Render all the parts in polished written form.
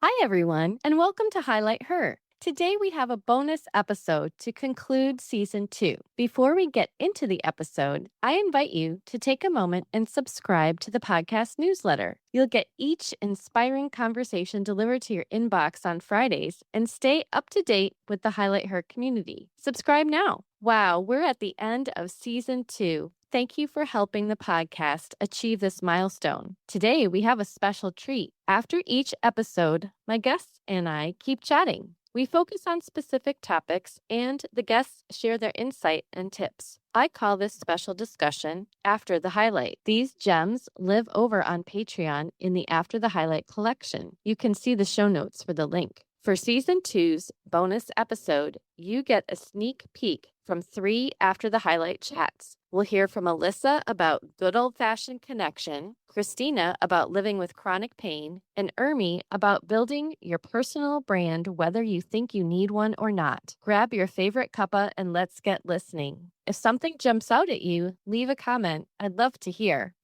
Hi, everyone, and welcome to Highlight Her. Today, we have a bonus episode to conclude season 2. Before we get into the episode, I invite you to take a moment and subscribe to the podcast newsletter. You'll get each inspiring conversation delivered to your inbox on Fridays and stay up to date with the Highlight Her community. Subscribe now. Wow, we're at the end of season 2. Thank you for helping the podcast achieve this milestone. Today, we have a special treat. After each episode, my guests and I keep chatting. We focus on specific topics, and the guests share their insight and tips. I call this special discussion After the Highlight. These gems live over on Patreon in the After the Highlight collection. You can see the show notes for the link. For season 2's bonus episode, you get a sneak peek from 3 After the Highlight chats. We'll hear from Alyssa about good old-fashioned connection, Christina about living with chronic pain, and Ermi about building your personal brand whether you think you need one or not. Grab your favorite cuppa and let's get listening. If something jumps out at you, leave a comment. I'd love to hear.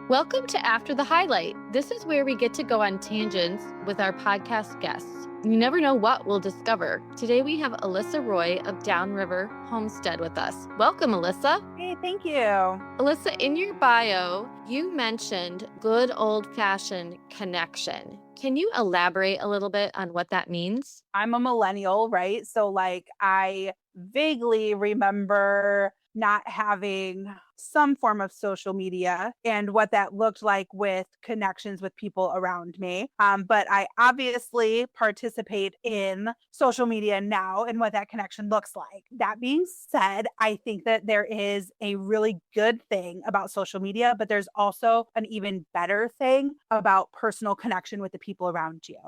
Welcome to After the Highlight. This is where we get to go on tangents with our podcast guests. You never know what we'll discover. Today we have Alyssa Roy of Downriver Homestead with us. Welcome, Alyssa. Hey, thank you. Alyssa, in your bio, you mentioned good old-fashioned connection. Can you elaborate a little bit on what that means? I'm a millennial, right? So I vaguely remember not having some form of social media and what that looked like with connections with people around me. But I obviously participate in social media now and what that connection looks like. That being said, I think that there is a really good thing about social media, but there's also an even better thing about personal connection with the people around you.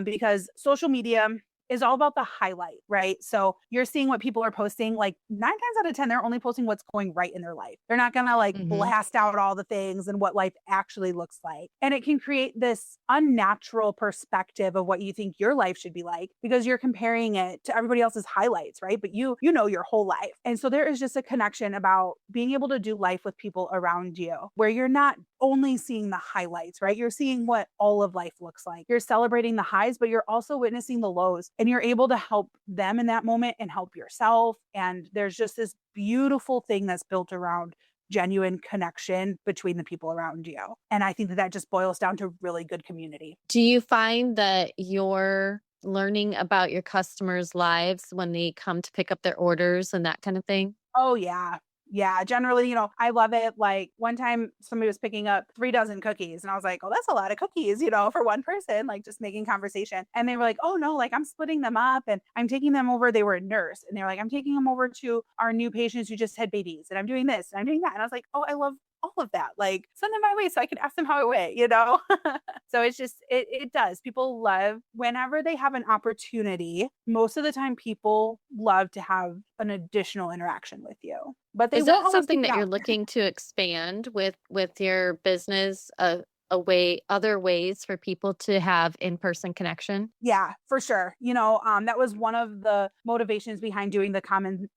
Because social media is all about the highlight, right? So you're seeing what people are posting, like 9 times out of 10, they're only posting what's going right in their life. They're not going to blast out all the things and what life actually looks like. And it can create this unnatural perspective of what you think your life should be like because you're comparing it to everybody else's highlights, right? But you know your whole life. And so there is just a connection about being able to do life with people around you where you're not only seeing the highlights, right? You're seeing what all of life looks like. You're celebrating the highs, but you're also witnessing the lows and you're able to help them in that moment and help yourself. And there's just this beautiful thing that's built around genuine connection between the people around you. And I think that just boils down to really good community. Do you find that you're learning about your customers' lives when they come to pick up their orders and that kind of thing? Oh, yeah. Yeah, generally, I love it. Like one time somebody was picking up 3 dozen cookies and I was like, oh, that's a lot of cookies, for one person, like just making conversation. And they were like, oh no, like I'm splitting them up and I'm taking them over. They were a nurse and they were like, I'm taking them over to our new patients who just had babies and I'm doing this and I'm doing that. And I was like, oh, I love all of that. Like send them my way so I can ask them how it went. So it's just, it does. People love whenever they have an opportunity. Most of the time people love to have an additional interaction with you. But they Is won't that always something seek it that you're out. looking to expand with your business, other ways for people to have in-person connection? Yeah, for sure. That was one of the motivations behind doing the common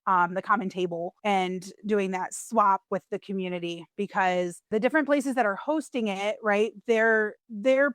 table and doing that swap with the community because the different places that are hosting it, right? Their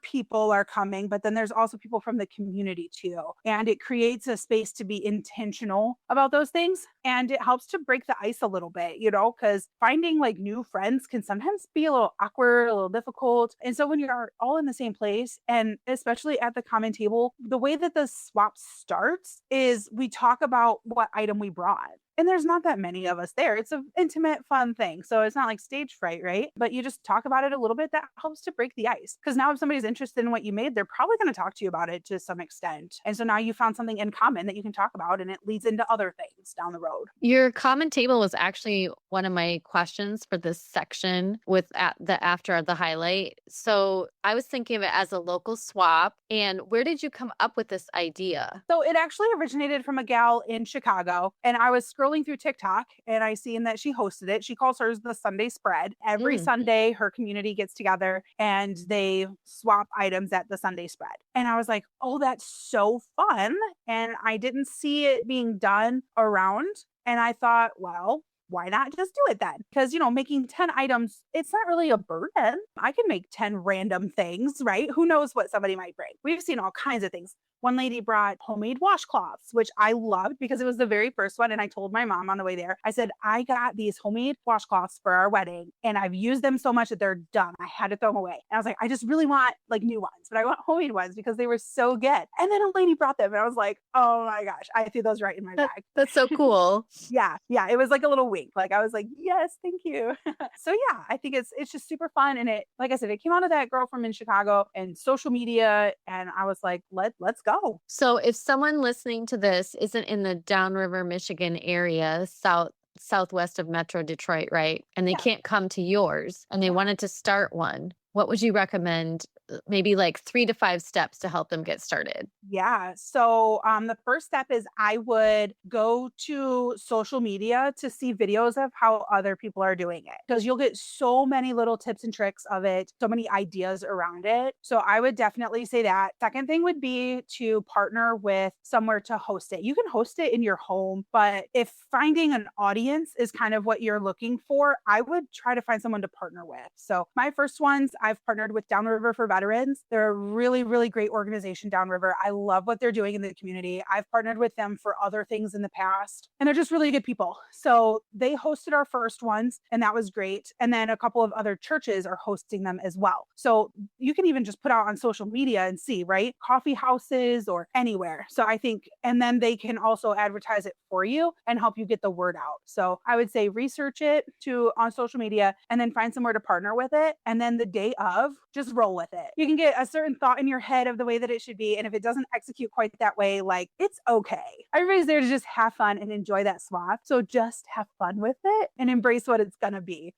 people are coming, but then there's also people from the community too. And it creates a space to be intentional about those things. And it helps to break the ice a little bit, because finding like new friends can sometimes be a little awkward, a little difficult. And so when you're all in the same place, and especially at the common table, the way that the swap starts is we talk about what item we brought. And there's not that many of us there. It's an intimate, fun thing. So it's not like stage fright, right? But you just talk about it a little bit. That helps to break the ice. Because now if somebody's interested in what you made, they're probably going to talk to you about it to some extent. And so now you found something in common that you can talk about and it leads into other things down the road. Your common table was actually one of my questions for this section with the After the Highlight. So I was thinking of it as a local swap. And where did you come up with this idea? So it actually originated from a gal in Chicago. And I was scrolling through TikTok and I seen that she hosted it. She calls hers the Sunday spread. Every Sunday, her community gets together and they swap items at the Sunday spread. And I was like, oh, that's so fun. And I didn't see it being done around. And I thought, well, why not just do it then? Because, making 10 items, it's not really a burden. I can make 10 random things, right? Who knows what somebody might bring? We've seen all kinds of things. One lady brought homemade washcloths, which I loved because it was the very first one. And I told my mom on the way there, I said, I got these homemade washcloths for our wedding and I've used them so much that they're done. I had to throw them away. And I was like, I just really want like new ones, but I want homemade ones because they were so good. And then a lady brought them and I was like, oh my gosh, I threw those right in my bag. That's so cool. Yeah, yeah, it was like a little wink. Like I was like, yes, thank you. So yeah, I think it's just super fun. And it, like I said, it came out of that girl from in Chicago and social media. And I was like, let's go. So if someone listening to this isn't in the Downriver, Michigan area, southwest of Metro Detroit, right? And they Yeah. can't come to yours and they wanted to start one, what would you recommend? Maybe like 3 to 5 steps to help them get started. Yeah. So the first step is I would go to social media to see videos of how other people are doing it because you'll get so many little tips and tricks of it, so many ideas around it. So I would definitely say that. Second thing would be to partner with somewhere to host it. You can host it in your home, but if finding an audience is kind of what you're looking for, I would try to find someone to partner with. So my first ones, I've partnered with Downriver for Veterans. They're a really, really great organization downriver. I love what they're doing in the community. I've partnered with them for other things in the past, and they're just really good people. So they hosted our first ones, and that was great. And then a couple of other churches are hosting them as well. So you can even just put out on social media and see, right? Coffee houses or anywhere. So I think, and then they can also advertise it for you and help you get the word out. So I would say research it to on social media and then find somewhere to partner with it. And then the day of, just roll with it. You can get a certain thought in your head of the way that it should be. And if it doesn't execute quite that way, like it's okay. Everybody's there to just have fun and enjoy that swap. So just have fun with it and embrace what it's going to be,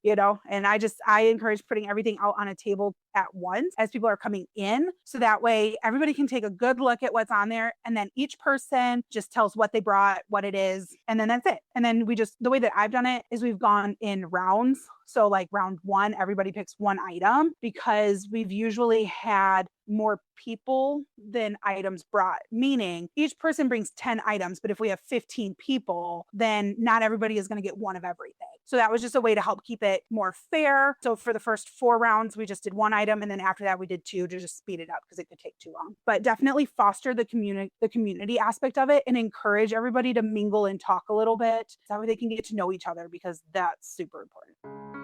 And I encourage putting everything out on a table at once as people are coming in. So that way everybody can take a good look at what's on there. And then each person just tells what they brought, what it is. And then that's it. And then the way that I've done it is we've gone in rounds. So like round one, everybody picks one item because we've usually had more people than items brought, meaning each person brings 10 items. But if we have 15 people, then not everybody is going to get one of everything. So that was just a way to help keep it more fair. So for the first 4 rounds, we just did one item. And then after that, we did 2 to just speed it up because it could take too long. But definitely foster the community aspect of it and encourage everybody to mingle and talk a little bit. That way they can get to know each other because that's super important.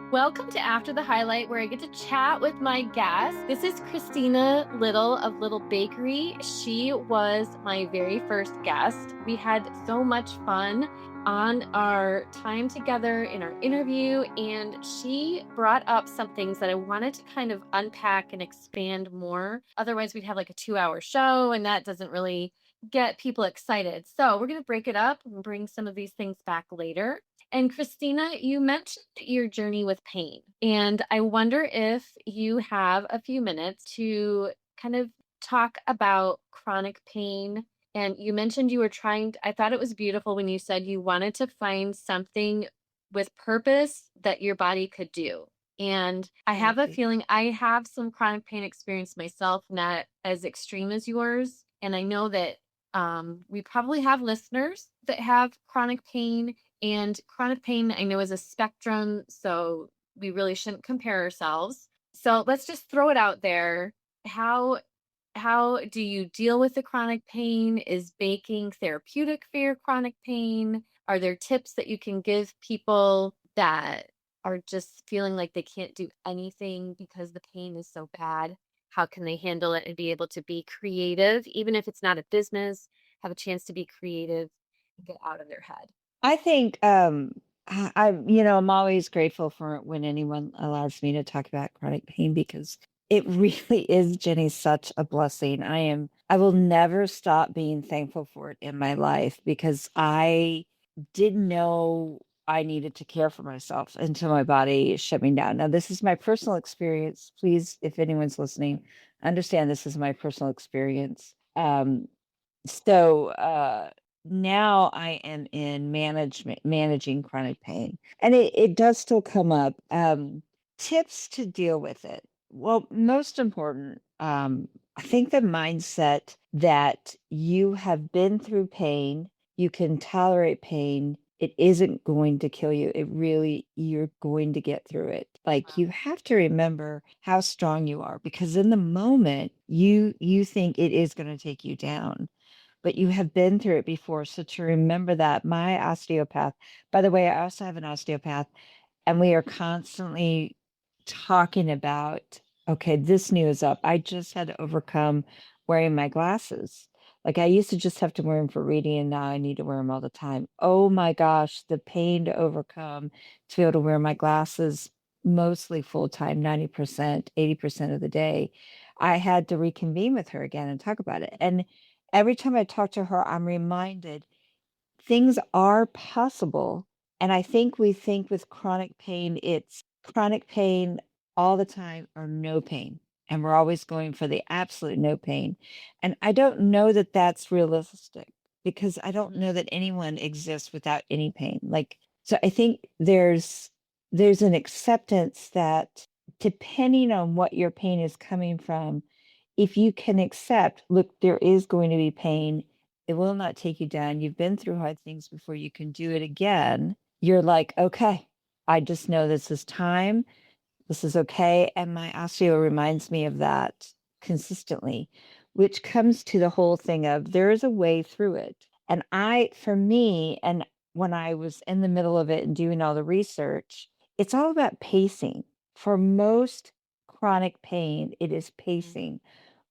Welcome to After the Highlight, where I get to chat with my guest. This is Christina Little of Little Bakery. She was my very first guest. We had so much fun on our time together in our interview, and she brought up some things that I wanted to kind of unpack and expand more. Otherwise, we'd have like a 2-hour show, and that doesn't really get people excited. So we're going to break it up and bring some of these things back later. And Christina, you mentioned your journey with pain, and I wonder if you have a few minutes to kind of talk about chronic pain. And you mentioned you were I thought it was beautiful when you said you wanted to find something with purpose that your body could do. And I have a feeling I have some chronic pain experience myself, not as extreme as yours. And I know that we probably have listeners that have chronic pain, and chronic pain I know is a spectrum, so we really shouldn't compare ourselves. So let's just throw it out there. How do you deal with the chronic pain? Is baking therapeutic for your chronic pain? Are there tips that you can give people that are just feeling like they can't do anything because the pain is so bad? How can they handle it and be able to be creative, even if it's not a business, have a chance to be creative and get out of their head? I think I'm always grateful for when anyone allows me to talk about chronic pain because it really is, Jenny, such a blessing. I will never stop being thankful for it in my life because I didn't know I needed to care for myself until my body shut me down. Now, this is my personal experience. Please, if anyone's listening, understand this is my personal experience. So now I am in managing chronic pain, and it does still come up. Tips to deal with it. Well, most important, I think the mindset that you have been through pain, you can tolerate pain, it isn't going to kill you. It really, you're going to get through it. Like, you have to remember how strong you are, because in the moment you think it is going to take you down, but you have been through it before. So to remember that, my osteopath, by the way, I also have an osteopath, and we are constantly talking about, okay, this new is up. I just had to overcome wearing my glasses. Like, I used to just have to wear them for reading, and now I need to wear them all the time. Oh my gosh, the pain to overcome to be able to wear my glasses mostly full time, 90%, 80% of the day. I had to reconvene with her again and talk about it. And every time I talk to her, I'm reminded things are possible. And I think we think with chronic pain, it's chronic pain all the time or no pain. And we're always going for the absolute no pain. And I don't know that that's realistic, because I don't know that anyone exists without any pain. Like, so I think there's an acceptance that depending on what your pain is coming from, if you can accept, look, there is going to be pain, it will not take you down. You've been through hard things before. You can do it again. You're like, okay, I just know this is time. This is okay. And my osteo reminds me of that consistently, which comes to the whole thing of there is a way through it. And for me, and when I was in the middle of it and doing all the research, it's all about pacing. For most chronic pain, it is pacing.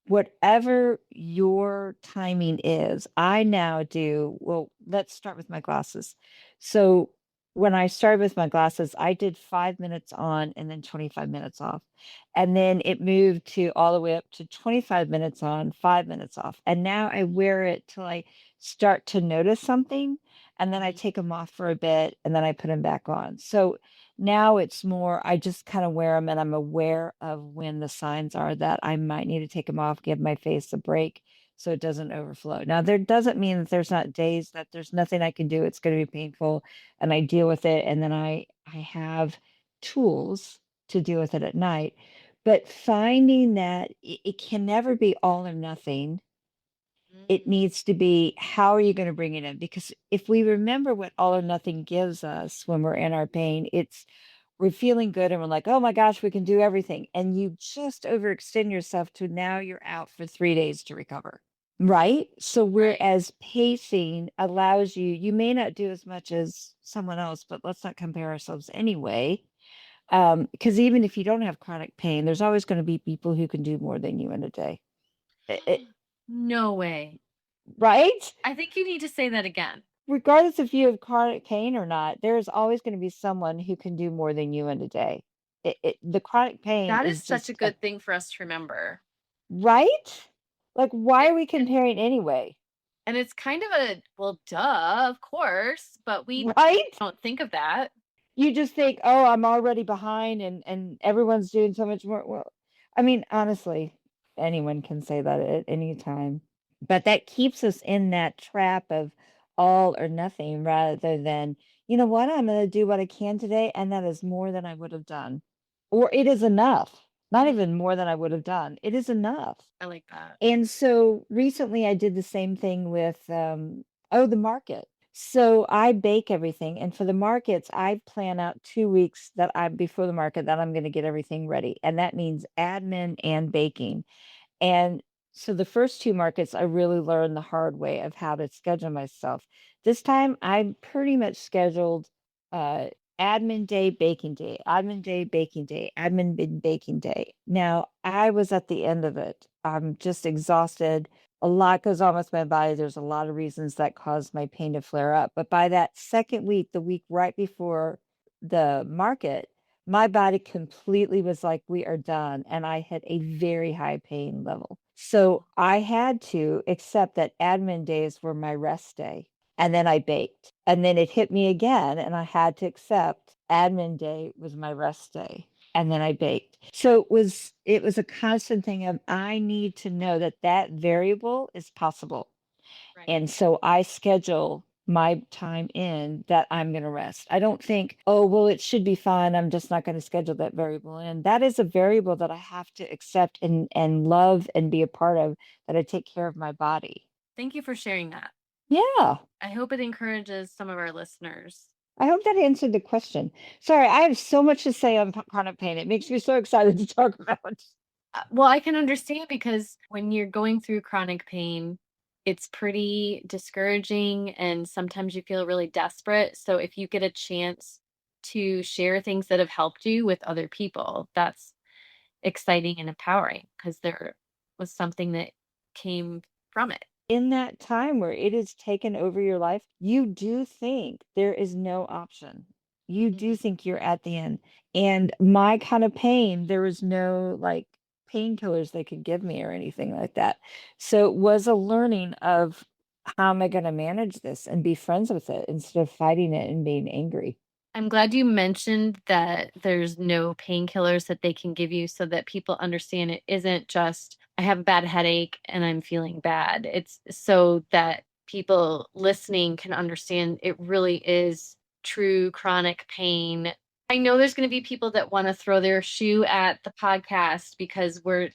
Whatever your timing is, I now do. Well, let's start with my glasses. So when I started with my glasses, I did 5 minutes on and then 25 minutes off. And then it moved to all the way up to 25 minutes on, 5 minutes off. And now I wear it till I start to notice something. And then I take them off for a bit and then I put them back on. So now it's more, I just kind of wear them, and I'm aware of when the signs are that I might need to take them off, give my face a break so it doesn't overflow. Now, there doesn't mean that there's not days that there's nothing I can do. It's going to be painful, and I deal with it. And then I have tools to deal with it at night. But finding that it can never be all or nothing. It needs to be, how are you going to bring it in? Because if we remember what all or nothing gives us when we're in our pain, we're feeling good and we're like, oh my gosh, we can do everything. And you just overextend yourself to now you're out for 3 days to recover. Right. So whereas pacing allows you, you may not do as much as someone else, but let's not compare ourselves anyway. Because even if you don't have chronic pain, there's always going to be people who can do more than you in a day. No way. Right? I think you need to say that again. Regardless if you have chronic pain or not, there's always going to be someone who can do more than you in a day. The chronic pain That is is such just a good thing for us to remember. right? Like, why are we comparing anyway? And it's kind of a, well, duh, of course, but we Right? don't think of that. You just think, oh, I'm already behind and everyone's doing so much more. Well, I mean, honestly, anyone can say that at any time. But that keeps us in that trap of all or nothing, rather than, you know what, I'm going to do what I can today, and that is more than I would have done. Or it is enough. Not even more than I would have done. It is enough. I like that. And so recently I did the same thing with the market. So I bake everything, and for the markets, I plan out 2 weeks that I before the market that I'm going to get everything ready. And that means admin and baking. And so the first two markets, I really learned the hard way of how to schedule myself. This time, I'm pretty much scheduled uh, admin day, baking day, admin day, baking day, baking day. Now, I was at the end of it. I'm just exhausted. A lot goes on with my body. There's a lot of reasons that cause my pain to flare up. But by that second week, the week right before the market, my body completely was like, we are done. And I had a very high pain level. So I had to accept that admin days were my rest day. And then I baked. And then it hit me again. And I had to accept admin day was my rest day. And then I baked. So it was a constant thing of, I need to know that that variable is possible. Right. And so I schedule my time in that I'm going to rest. I don't think, oh, well, it should be fine. I'm just not going to schedule that variable in. That is a variable that I have to accept and love and be a part of, that I take care of my body. Thank you for sharing that. Yeah. I hope it encourages some of our listeners. I hope that answered the question. Sorry, I have so much to say on chronic pain. It makes me so excited to talk about. Well, I can understand because when you're going through chronic pain, it's pretty discouraging and sometimes you feel really desperate. So if you get a chance to share things that have helped you with other people, that's exciting and empowering because there was something that came from it. In that time where it has taken over your life, you do think there is no option. You do Mhm. think you're at the end. And my kind of pain, there was no like painkillers they could give me or anything like that. So it was a learning of how am I going to manage this and be friends with it instead of fighting it and being angry. I'm glad you mentioned that there's no painkillers that they can give you so that people understand it isn't just, I have a bad headache and I'm feeling bad. It's so that people listening can understand it really is true chronic pain. I know there's going to be people that want to throw their shoe at the podcast because we're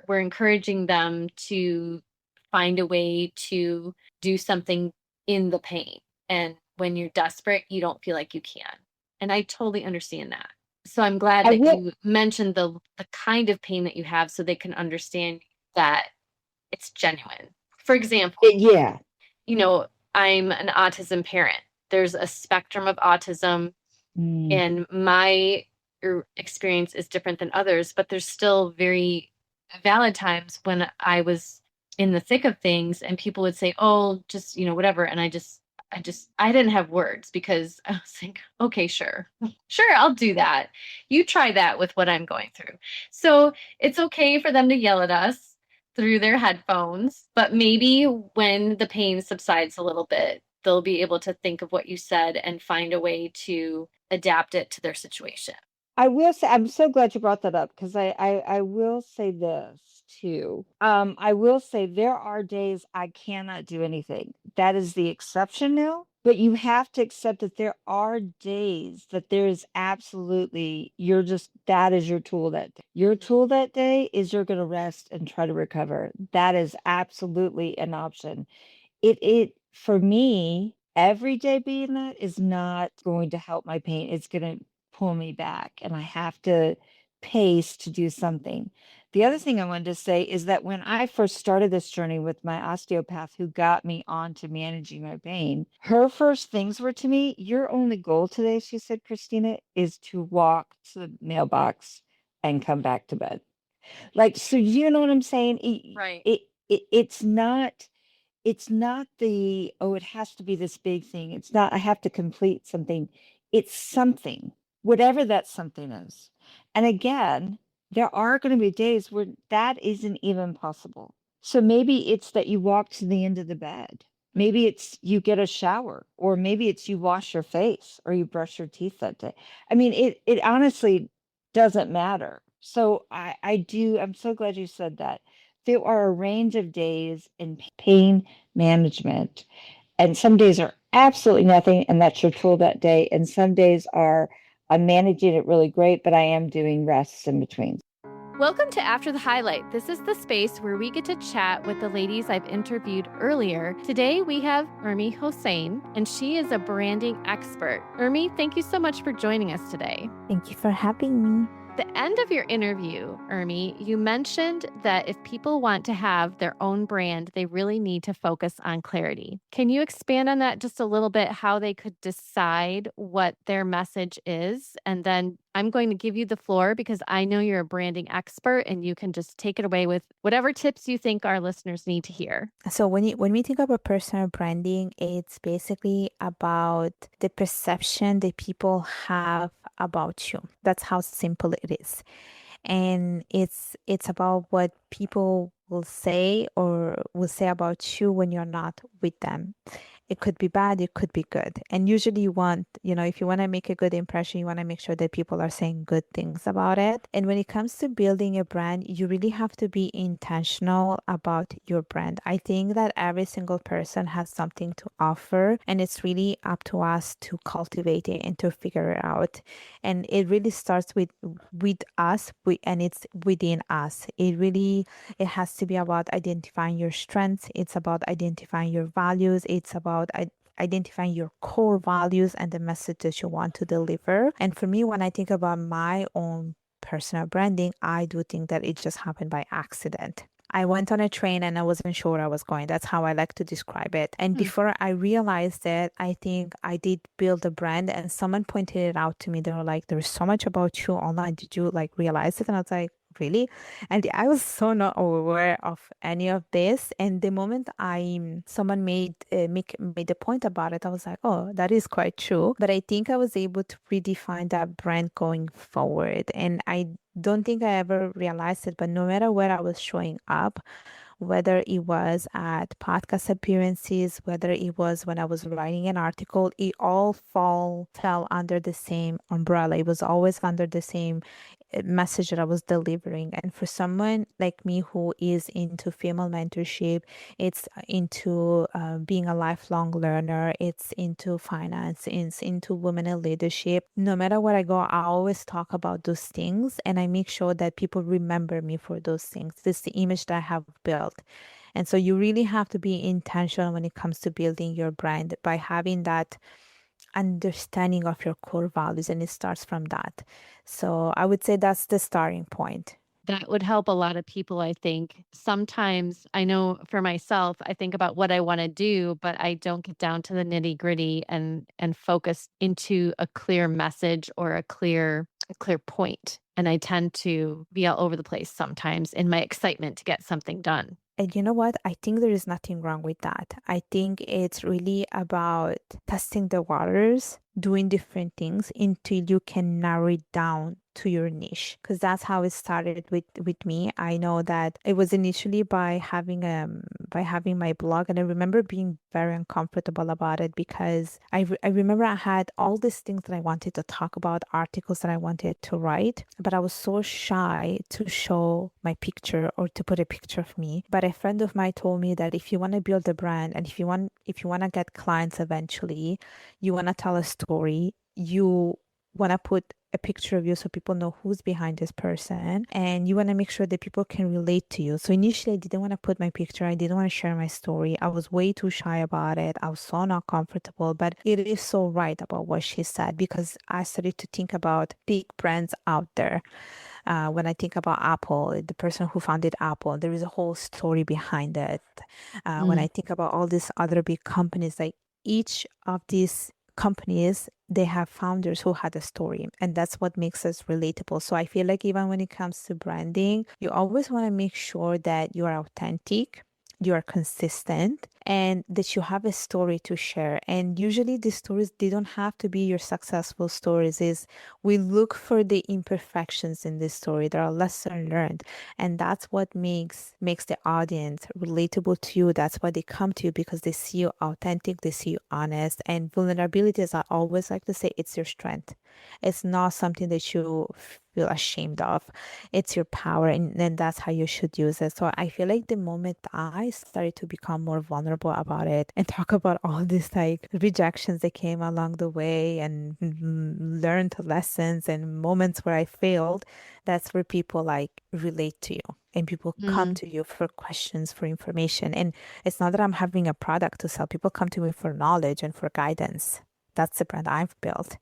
encouraging them to find a way to do something in the pain. And when you're desperate, you don't feel like you can. And I totally understand that. So I'm glad I that will, you mentioned the kind of pain that you have so they can understand that it's genuine. For example, yeah. you know, I'm an autism parent. There's a spectrum of autism, Mm. and my experience is different than others, but there's still very valid times when I was in the thick of things and people would say, "Oh, just, whatever." And I didn't have words because I was like, "Okay, sure. Sure, I'll do that. You try that with what I'm going through." So, it's okay for them to yell at us through their headphones, but maybe when the pain subsides a little bit, they'll be able to think of what you said and find a way to adapt it to their situation. I will say, I'm so glad you brought that up because I will say this too. I will say there are days I cannot do anything. That is the exception now, but you have to accept that there are days that there is absolutely, you're just, that is your tool that day. Your tool that day is you're going to rest and try to recover. That is absolutely an option. It for me, every day being that is not going to help my pain. It's going to pull me back and I have to pace to do something. The other thing I wanted to say is that when I first started this journey with my osteopath who got me on to managing my pain, her first things were to me, your only goal today, she said, Christina, is to walk to the mailbox and come back to bed. Like, so you know what I'm saying? Right. It's not the, oh, it has to be this big thing. It's not, I have to complete something. It's something, whatever that something is. And again, there are going to be days where that isn't even possible. So maybe it's that you walk to the end of the bed. Maybe it's you get a shower, or maybe it's you wash your face or you brush your teeth that day. I mean, it honestly doesn't matter. So I'm so glad you said that. There are a range of days in pain management, and some days are absolutely nothing, and that's your tool that day. And some days are, I'm managing it really great, but I am doing rests in between. Welcome to After the Highlight. This is the space where we get to chat with the ladies I've interviewed earlier. Today we have Urmi Hossein, and she is a branding expert. Urmi, thank you so much for joining us today. Thank you for having me. The end of your interview, Urmi, you mentioned that if people want to have their own brand, they really need to focus on clarity. Can you expand on that just a little bit, how they could decide what their message is? And then I'm going to give you the floor because I know you're a branding expert and you can just take it away with whatever tips you think our listeners need to hear. So when we think about personal branding, it's basically about the perception that people have about you. That's how simple it is. And it's about what people will say or will say about you when you're not with them. It could be bad, it could be good. And usually you want, if you want to make a good impression, you want to make sure that people are saying good things about it. And when it comes to building a brand, you really have to be intentional about your brand. I think that every single person has something to offer, and it's really up to us to cultivate it and to figure it out. And it really starts with us, and it's within us. It has to be about identifying your strengths. It's about identifying your values. It's about identifying your core values and the message that you want to deliver. And for me, when I think about my own personal branding, I do think that it just happened by accident. I went on a train and I wasn't sure where I was going. That's how I like to describe it. And before I realized it, I think I did build a brand, and someone pointed it out to me. They were like, there's so much about you online. Did you realize it? And I was like, really? And I was so not aware of any of this. And the moment someone made a point about it, I was like, oh, that is quite true. But I think I was able to redefine that brand going forward. And I don't think I ever realized it, but no matter where I was showing up, whether it was at podcast appearances, whether it was when I was writing an article, it all fell under the same umbrella. It was always under the same message that I was delivering. And for someone like me who is into female mentorship, it's into being a lifelong learner, it's into finance, it's into women in leadership. No matter where I go, I always talk about those things, and I make sure that people remember me for those things. This is the image that I have built. And so you really have to be intentional when it comes to building your brand by having that understanding of your core values, and it starts from that. So I would say that's the starting point. That would help a lot of people, I think. Sometimes I know for myself, I think about what I want to do, but I don't get down to the nitty-gritty and focus into a clear message or a clear point. And I tend to be all over the place sometimes in my excitement to get something done. And you know what? I think there is nothing wrong with that. I think it's really about testing the waters, doing different things until you can narrow it down to your niche, because that's how it started with me. I know that it was initially by having my blog, and I remember being very uncomfortable about it because I remember I had all these things that I wanted to talk about, articles that I wanted to write, but I was so shy to show my picture or to put a picture of me. But a friend of mine told me that if you want to build a brand, and if you want to get clients eventually, you want to tell a story, you want to put a picture of you so people know who's behind this person, and you want to make sure that people can relate to you. So initially I didn't want to put my picture, I didn't want to share my story. I was way too shy about it. I was so not comfortable, but it is so right about what she said, because I started to think about big brands out there. When I think about Apple, the person who founded Apple, there is a whole story behind it. When I think about all these other big companies, like each of these companies, they have founders who had a story, and that's what makes us relatable. So I feel like even when it comes to branding, you always want to make sure that you are authentic, you are consistent, and that you have a story to share. And usually these stories, they don't have to be your successful stories. Is we look for the imperfections in this story. There are lessons learned, and that's what makes the audience relatable to you. That's why they come to you, because they see you authentic, they see you honest. And vulnerabilities, I always like to say, it's your strength. It's not something that you feel ashamed of. It's your power, and then that's how you should use it. So I feel like the moment I started to become more vulnerable about it and talk about all these rejections that came along the way, and learned lessons and moments where I failed, that's where people relate to you, and people come to you for questions, for information. And it's not that I'm having a product to sell. People come to me for knowledge and for guidance. That's the brand I've built.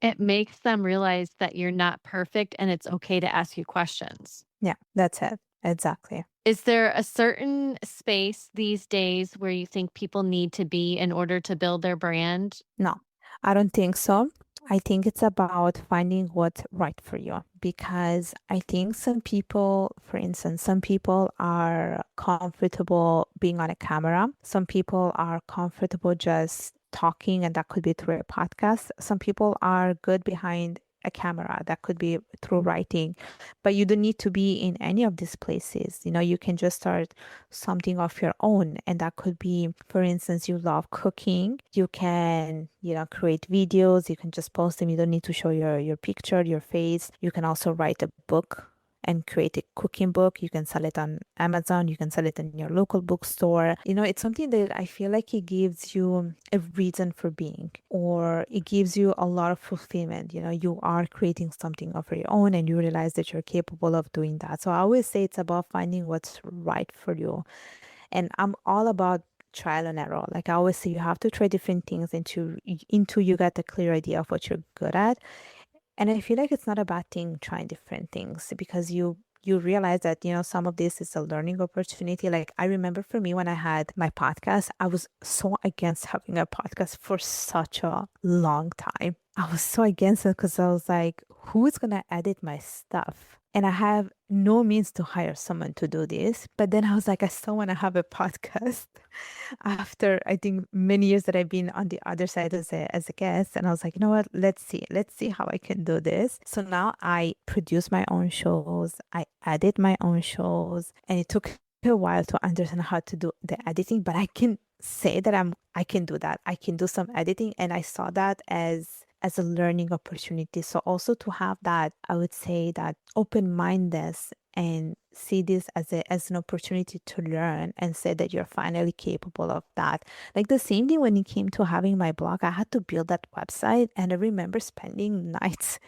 It makes them realize that you're not perfect and it's okay to ask you questions. Yeah, that's it. Exactly. Is there a certain space these days where you think people need to be in order to build their brand? No, I don't think so. I think it's about finding what's right for you, because I think some people, for instance, some people are comfortable being on a camera. Some people are comfortable just talking, and that could be through a podcast. Some people are good behind a camera, that could be through writing, but you don't need to be in any of these places. You can just start something of your own. And that could be, for instance, you love cooking. You can, create videos. You can just post them. You don't need to show your picture, your face. You can also write a book and create a cooking book. You can sell it on Amazon. You can sell it in your local bookstore. It's something that I feel like it gives you a reason for being, or it gives you a lot of fulfillment. You are creating something of your own and you realize that you're capable of doing that. So I always say it's about finding what's right for you. And I'm all about trial and error. Like I always say, you have to try different things until you get a clear idea of what you're good at. And I feel like it's not a bad thing trying different things, because you realize that, some of this is a learning opportunity. Like I remember for me when I had my podcast, I was so against having a podcast for such a long time. I was so against it because I was like, who is going to edit my stuff? And I have no means to hire someone to do this. But then I was like, I still want to have a podcast after I think many years that I've been on the other side as a guest. And I was like, you know what? Let's see how I can do this. So now I produce my own shows. I edit my own shows. And it took a while to understand how to do the editing, but I can say that I can do that. I can do some editing. And I saw that as a learning opportunity. So also to have that, I would say that open-mindedness and see this as an opportunity to learn and say that you're finally capable of that. Like the same thing when it came to having my blog, I had to build that website, and I remember spending nights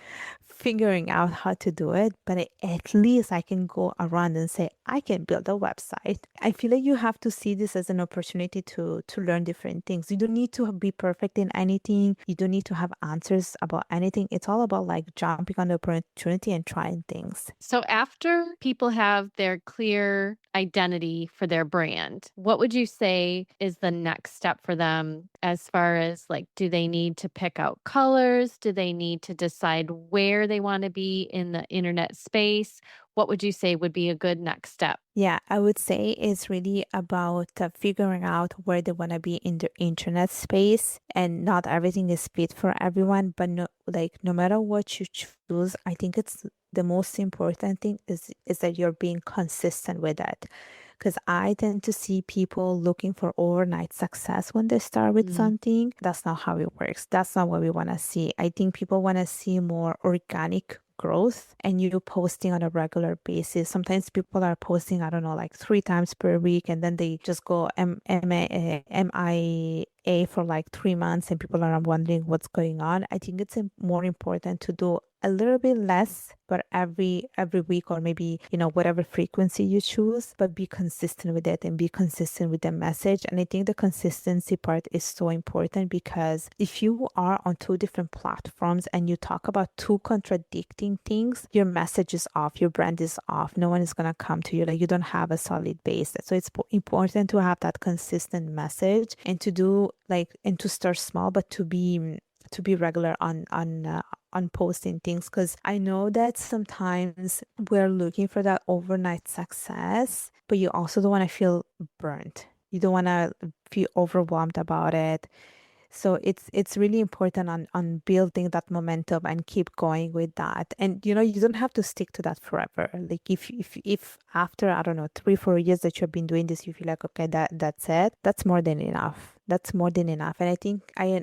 figuring out how to do it, but at least I can go around and say, I can build a website. I feel like you have to see this as an opportunity to learn different things. You don't need to be perfect in anything. You don't need to have answers about anything. It's all about like jumping on the opportunity and trying things. So after people have their clear identity for their brand, what would you say is the next step for them as far as like, do they need to pick out colors? Do they need to decide where they want to be in the internet space? What would you say would be a good next step? Yeah, I would say it's really about figuring out where they want to be in the internet space, and not everything is fit for everyone, but no matter what you choose, I think it's the most important thing is that you're being consistent with it. Because I tend to see people looking for overnight success when they start with something. That's not how it works. That's not what we want to see. I think people want to see more organic growth and you posting on a regular basis. Sometimes people are posting, I don't know, like 3 times per week, and then they just go MIA for like 3 months and people are wondering what's going on. I think it's more important to do a little bit less, but every week, or maybe, whatever frequency you choose, but be consistent with it and be consistent with the message. And I think the consistency part is so important, because if you are on 2 different platforms and you talk about 2 contradicting things, your message is off, your brand is off. No one is going to come to you. Like, you don't have a solid base. So it's important to have that consistent message, and to do and to start small, but to be regular on posting things. Because I know that sometimes we're looking for that overnight success, but you also don't want to feel burnt. You don't want to feel overwhelmed about it. So it's really important on building that momentum and keep going with that. And you don't have to stick to that forever. Like if after, I don't know, 3-4 years that you've been doing this, you feel like, okay, that's it, that's more than enough. That's more than enough. And I think I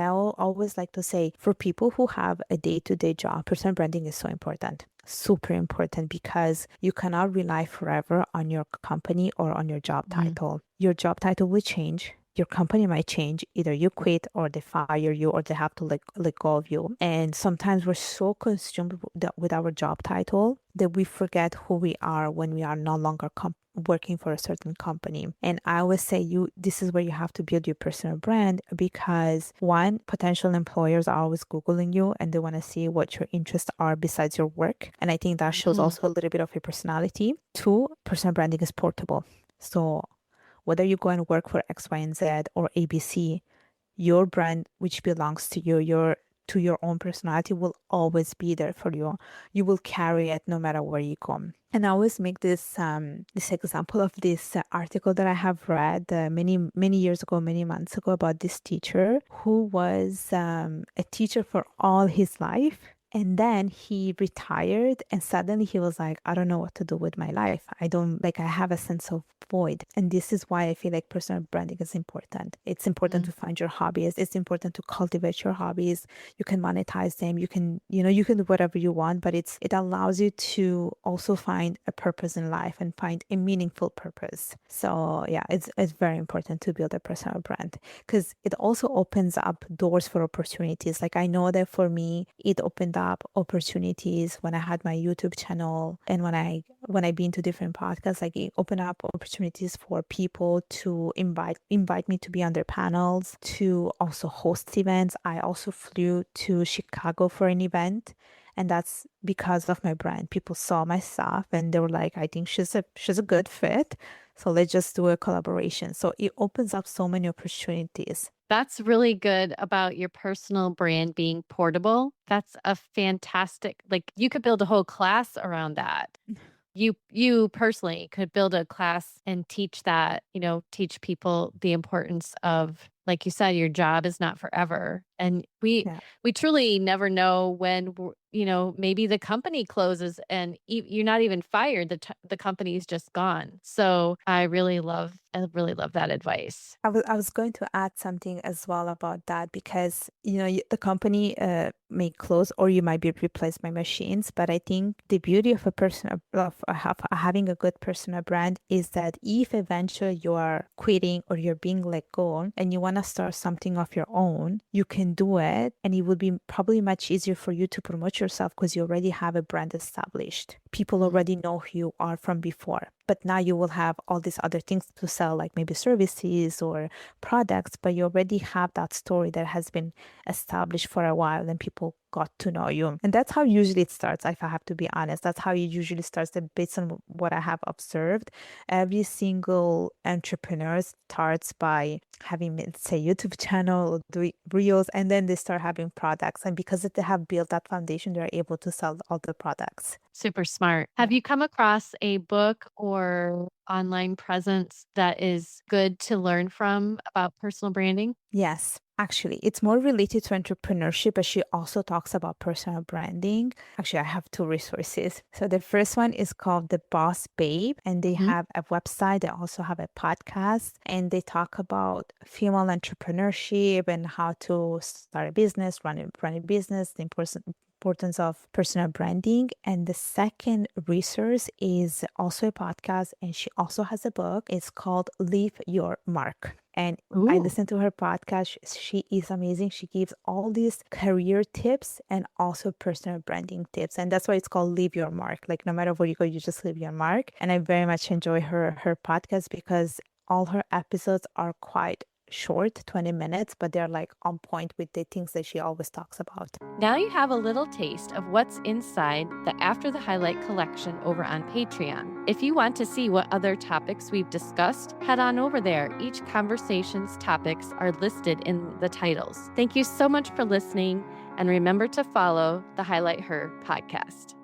always like to say, for people who have a day-to-day job, personal branding is so important. Super important, because you cannot rely forever on your company or on your job title. Your job title will change. Your company might change. Either you quit, or they fire you, or they have to let go of you. And sometimes we're so consumed with our job title that we forget who we are when we are no longer working for a certain company. And I always say, this is where you have to build your personal brand, because 1, potential employers are always Googling you and they want to see what your interests are besides your work. And I think that shows also a little bit of your personality. 2, personal branding is portable. So whether you go and work for X, Y, and Z or ABC, your brand, which belongs to you, your own personality, will always be there for you. You will carry it no matter where you go. And I always make this example of this article that I have read many years ago, many months ago, about this teacher who was a teacher for all his life. And then he retired, and suddenly he was like, I don't know what to do with my life. I have a sense of void. And this is why I feel like personal branding is important. It's important to find your hobbies. It's important to cultivate your hobbies. You can monetize them. You can do whatever you want, but it allows you to also find a purpose in life and find a meaningful purpose. So yeah, it's very important to build a personal brand because it also opens up doors for opportunities. Like I know that for me, it opened up opportunities when I had my YouTube channel and when I've been to different podcasts, like it opened up opportunities for people to invite me to be on their panels, to also host events. I also flew to Chicago for an event. And that's because of my brand. People saw my stuff and they were like, I think she's a good fit. So let's just do a collaboration. So it opens up so many opportunities. That's really good about your personal brand being portable. That's a fantastic, like you could build a whole class around that. You personally could build a class and teach that, teach people the importance of, like you said, your job is not forever. And we truly never know when, maybe the company closes and you're not even fired. The company's just gone. So I really love that advice. I was going to add something as well about that because, the company may close or you might be replaced by machines. But I think the beauty of having a good personal brand is that if eventually you are quitting or you're being let go and you want to start something of your own, you can do it. And it would be probably much easier for you to promote yourself because you already have a brand established. People already know who you are from before. But now you will have all these other things to sell, like maybe services or products, but you already have that story that has been established for a while and people got to know you. And that's how usually it starts, if I have to be honest. That's how it usually starts, based on what I have observed. Every single entrepreneur starts by having, let's say, YouTube channel, doing reels, and then they start having products. And because they have built that foundation, they're able to sell all the products. Super smart. Have you come across a book or online presence that is good to learn from about personal branding? Yes. Actually, it's more related to entrepreneurship, but she also talks about personal branding. Actually, I have two resources. So the first one is called The Boss Babe, and they have a website. They also have a podcast, and they talk about female entrepreneurship and how to start a business, run a business, the importance of personal branding. And the second resource is also a podcast, and she also has a book. It's called Leave Your Mark. And I listened to her podcast. She is amazing. She gives all these career tips and also personal branding tips. And that's why it's called Leave Your Mark. Like no matter where you go, you just leave your mark. And I very much enjoy her podcast because all her episodes are quite short, 20 minutes, but they're like on point with the things that she always talks about. Now you have a little taste of what's inside the After the Highlight collection over on Patreon. If you want to see what other topics we've discussed, head on over there. Each conversation's topics are listed in the titles. Thank you so much for listening, and remember to follow the HighlightHer podcast.